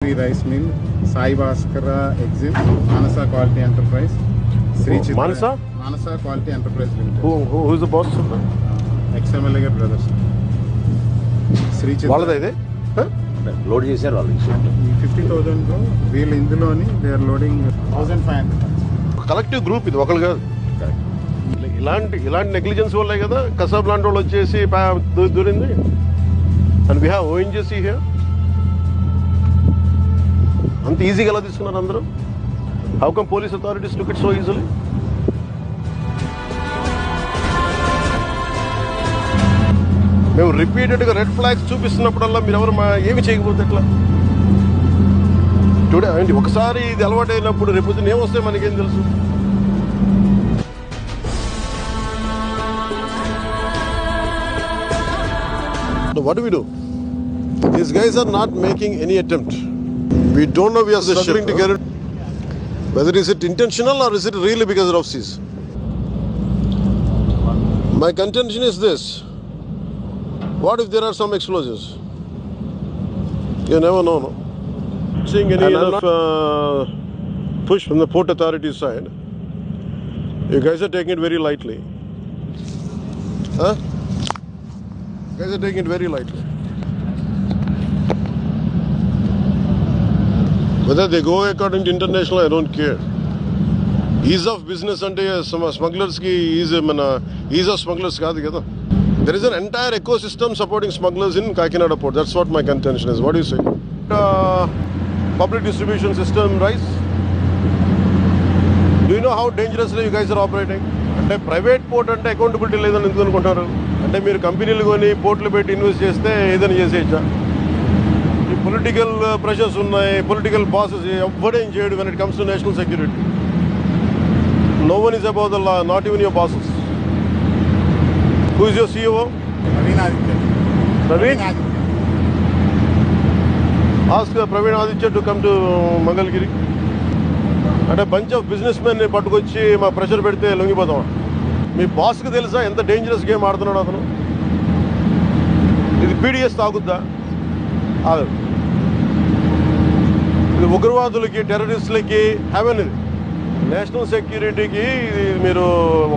Rice Mill, Sai Bhaskara Exim, Manasa Quality Enterprise, Sri Chitra. Manasa Quality Enterprise Limited. Who is the boss? XMLA brothers. Sri Chitra. వాళ్ళదే ఇది load చేశారు వాళ్ళు 50,000 లో వీళ్ళు ఇందులోని they are loading 1500. Collective group ఇది ఒకళ్ళు కాదు. ఇలాంటి నెగ్లిజెన్స్ వల్లే కదా కసాబ్ లాంటి వాళ్ళు వచ్చేసి దూరింది. And we have ONGC here. అంత ఈజీగా ఎలా తీసుకున్నారు అందరూ? How come police authorities took it so easily? మేము రిపీటెడ్గా రెడ్ ఫ్లాగ్స్ చూపిస్తున్నప్పుడల్లా మీరు ఎవరు ఏమి చేయకపోతే ఎట్లా? టుడే ఏంటి ఒకసారి ఇది అలవాటు అయినప్పుడు రేపు ఏమొస్తే మనకేం తెలుసు? What do we do? These guys are not making any attempt. We don't know, we are struggling to get it. Whether is it intentional or is it really because of seas? My contention is this. What if there are some explosives? You never know, no? Seeing any enough push from the port authority side. You guys are taking it very lightly. Huh? You guys are taking it very lightly. Whether they go according to international, I don't care. Ease of business ante smugglers ki ease of smugglers kaadu kada. There is an entire ecosystem supporting smugglers in Kakinada port. That's what my contention is. What do you say? Public distribution system, rice. Do you know how dangerously you guys are operating? అంటే private port అంటే accountability లేదని ఎందుకు అనుకుంటారు? అంటే మీరు కంపెనీలు కొని పోర్ట్లు పెట్టి ఇన్వెస్ట్ చేస్తే ఏదైనా చేసేయచ్చా? ఈ పొలిటికల్ ప్రెషర్స్ ఉన్నాయి, పొలిటికల్ బాసెస్ ఎవ్వడేం చేయడు when it comes to national security. No one is above the law, not even your bosses. Who is your CEO? Praveen Aditya. Praveen? Ask Praveen Aditya to come to Mangalgiri. అంటే bunch of business men పట్టుకొచ్చి మా pressure పెడితే లొంగిపోతాం. మీ బాస్కి తెలుసా ఎంత dangerous game ఆడుతున్నాడు అతను? ఇది పీడిఎస్ తాగుద్దా? ఆగదు. ఇది ఉగ్రవాదులకి, టెర్రరిస్టులకి హెవెన్. ఇది నేషనల్ సెక్యూరిటీకి ఇది మీరు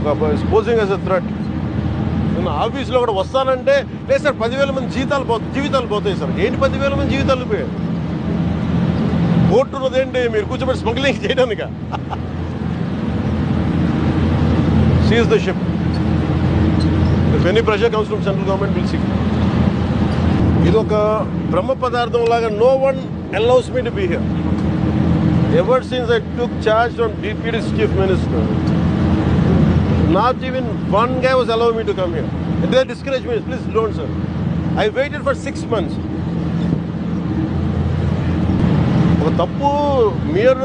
ఒక స్పోజింగ్ యాజ్ ఎ థ్రెట్. నేను ఆఫీస్లో కూడా వస్తానంటే లేదు సార్ 10,000 మంది జీవితాలు పోతాయి సార్. ఏంటి 10,000 మంది జీవితాలు పోయాయి? కోర్టు ఉన్నదేంటి మీరు కూర్చోబెట్టి స్మగ్లింగ్ చేయడానిక? Seize the ship. If any pressure comes from central government will see. ఇది ఒక బ్రహ్మ పదార్థం లాగా no one allows me to be here. Ever since I took charge from DPD's chief minister, not even one guy was allowing me to come here. If they discourage me, please don't, sir. I waited for 6 months. ఒక తప్పు mere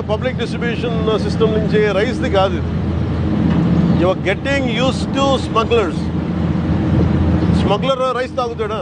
public distribution system నుంచి రైస్ది కాదు ఇది. You are getting used to smugglers. Smuggler rice తాగుతాడా?